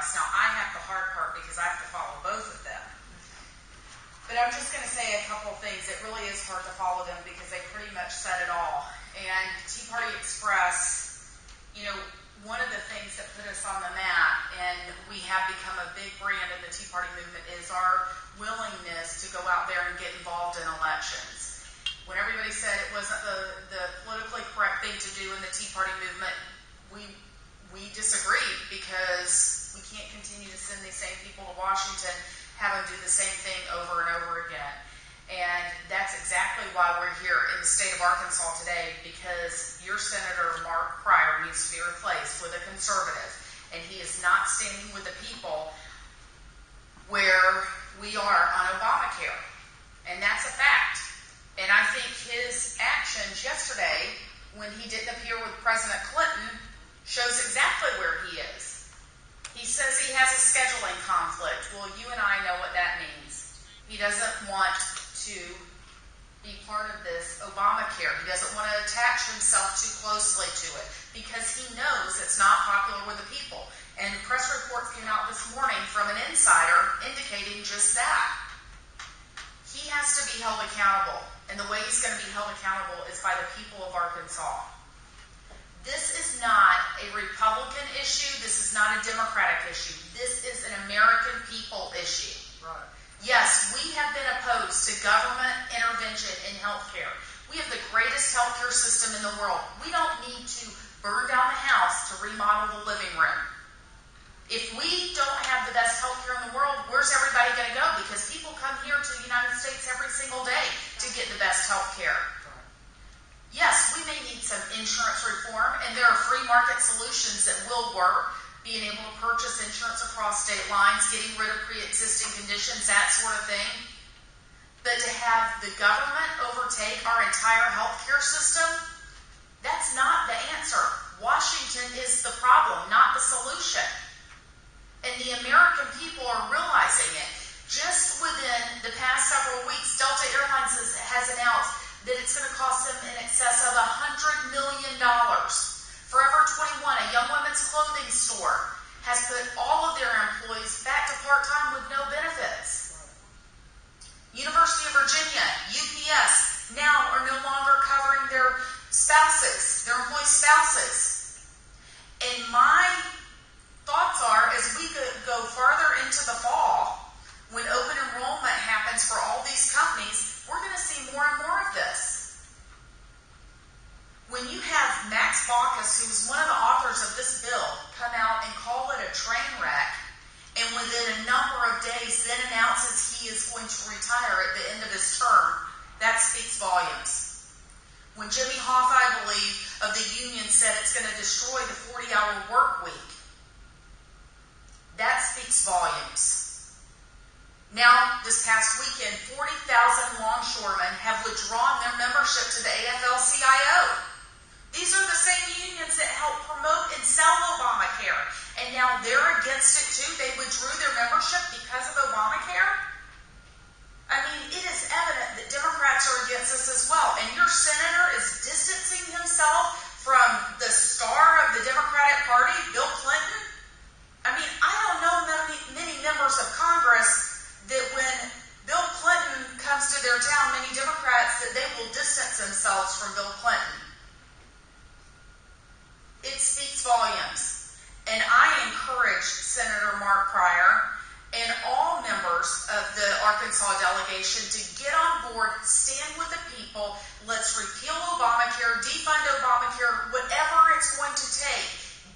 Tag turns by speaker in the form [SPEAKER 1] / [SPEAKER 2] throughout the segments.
[SPEAKER 1] House. Now, I have the hard part because I have to follow both of them. But I'm just going to say a couple things. It really is hard to follow them because they pretty much said it all. And Tea Party Express, you know, one of the things that put us on the map, and we have become a big brand in the Tea Party movement, is our willingness to go out there and get involved in elections. When everybody said it wasn't the politically correct thing to do in the Tea Party movement, we disagreed because we can't continue to send these same people to Washington, have them do the same thing over and over again. And that's exactly why we're here in the state of Arkansas today, because your Senator Mark Pryor needs to be replaced with a conservative, and he is not standing with the people where we are on Obamacare. And that's a fact. And I think his actions yesterday, when he didn't appear with President Clinton, shows exactly where he is. He says he has a scheduling conflict. Well, you and I know what that means. He doesn't want to be part of this Obamacare. He doesn't want to attach himself too closely to it because he knows it's not popular with the people. And press reports came out this morning from an insider indicating just that. He has to be held accountable. And the way he's going to be held accountable is by the people of Arkansas. This is not a Republican issue. This is not a Democratic issue. This is an American people issue.
[SPEAKER 2] Right.
[SPEAKER 1] Yes, we have been opposed to government intervention in healthcare. We have the greatest healthcare system in the world. We don't need to burn down the house to remodel the living room. If we don't have the best healthcare in the world, where's everybody going to go? Because people come here to the United States every single day to get the best healthcare. Yes, we may need some insurance reform, and there are free market solutions that will work. Being able to purchase insurance across state lines, getting rid of pre-existing conditions, that sort of thing. But to have the government overtake our entire healthcare system, that's not the answer. Washington is the problem, not the solution. And the American people are realizing it. Just within the past several weeks, Delta Airlines has announced that it's going to cost them in excess of $100 million. Forever 21, a young women's clothing store, has put all of their employees back to part-time with no benefits. University of Virginia, UPS, now are no longer covering their spouses, their employees' spouses. And my thoughts are, as we go further into the fall, when open enrollment happens for all these companies, we're going to see more and more of this. When you have Max Baucus, who's one of the authors of this bill, come out and call it a train wreck, and within a number of days then announces he is going to retire at the end of his term, that speaks volumes. When Jimmy Hoff, I believe, of the union said it's going to destroy the 40-hour work week, that speaks volumes. Now, this past weekend, 40,000 longshoremen have withdrawn their membership to the AFL-CIO. These are the same unions that help promote and sell Obamacare. And now they're against it too. They withdrew their membership because of Obamacare. I mean, it is evident that Democrats are against this as well. And your senator is distancing himself from the star of the Democratic Party, Bill Clinton. I mean, I don't know many members of Congress that when Bill Clinton comes to their town, many Democrats, that they will distance themselves from Bill Clinton. It speaks volumes. And I encourage Senator Mark Pryor and all members of the Arkansas delegation to get on board, stand with the people. Let's repeal Obamacare, defund Obamacare, whatever it's going to take.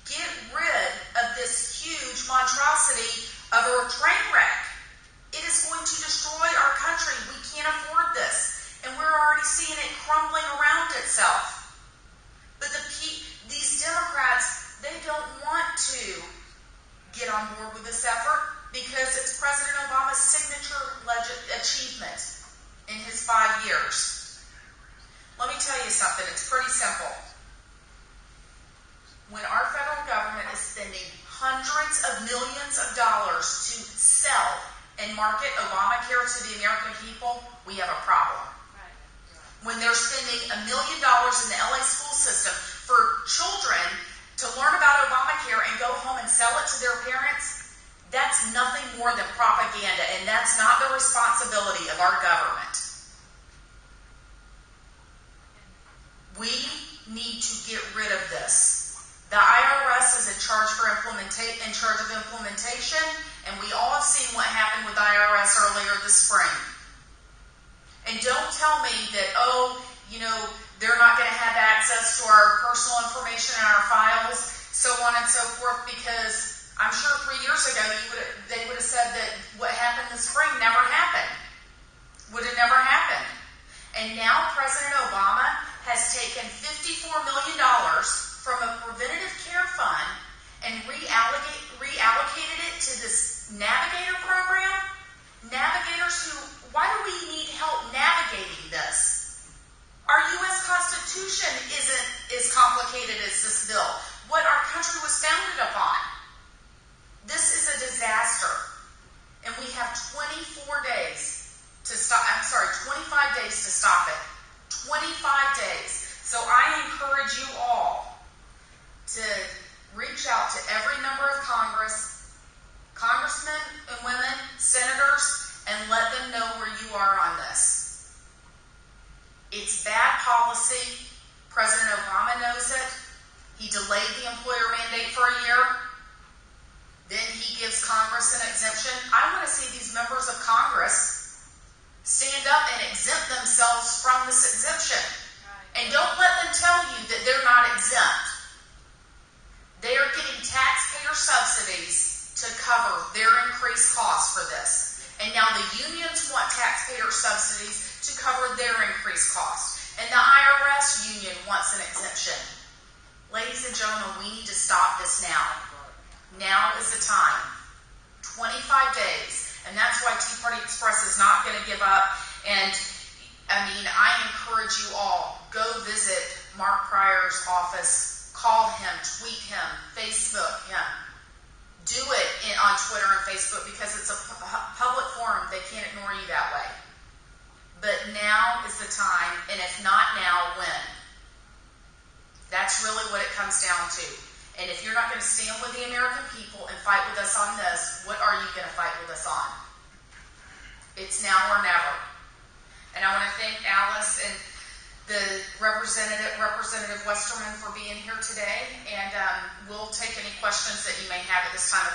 [SPEAKER 1] Get rid of this huge monstrosity of a train wreck. It is going to destroy our country. We can't afford this. And we're already seeing it crumbling around itself. But these Democrats, they don't want to get on board with this effort because it's President Obama's signature achievement in his 5 years. Let me tell you something. It's pretty simple. When our federal government is spending hundreds of millions of dollars to sell and market Obamacare to the American people, we have a problem. When they're spending $1 million in the LA school system for children to learn about Obamacare and go home and sell it to their parents, That's nothing more than propaganda, and that's not the responsibility of our government. We need to get rid of this. The IRS is in charge of implementation, and we all have seen what happened with the IRS earlier this spring. And don't tell me that, they're not going to have access to our personal information and our files, so on and so forth, because I'm sure 3 years ago they would have said that what happened this spring never happened. Would have never happened. And now President Obama has taken $54 million from a preventative care fund and reallocated it to this navigator program. Navigators why do we need help navigating this? Our U.S. Constitution isn't as complicated as this bill. What our country was founded upon. This is a disaster. And we have 25 days to stop it. 25 days. So I encourage you all to reach out to every member of Congress, congressmen and women, senators, and let them know where you are on this. It's bad policy. President Obama knows it. He delayed the employer mandate for a year. Then he gives Congress an exemption. I want to see these members of Congress stand up and exempt themselves from this exemption. Right. And don't let them tell you that they're not exempt. They are getting taxpayer subsidies to cover their increased costs for this. And now the unions want taxpayer subsidies to cover their increased costs. And the IRS union wants an exemption. Ladies and gentlemen, we need to stop this now. Now is the time. 25 days. And that's why Tea Party Express is not going to give up. And, I encourage you all, go visit Mark Pryor's office. Call him, tweet him, Facebook him. Do it on Twitter and Facebook because it's a public forum. They can't ignore you that way. But now is the time, and if not now, when? That's really what it comes down to. And if you're not going to stand with the American people and fight with us on this, what are you going to fight with us on? It's now or never. And I want to thank Alice and the Representative Westerman for being here today. And we'll take any questions that you may have at this time.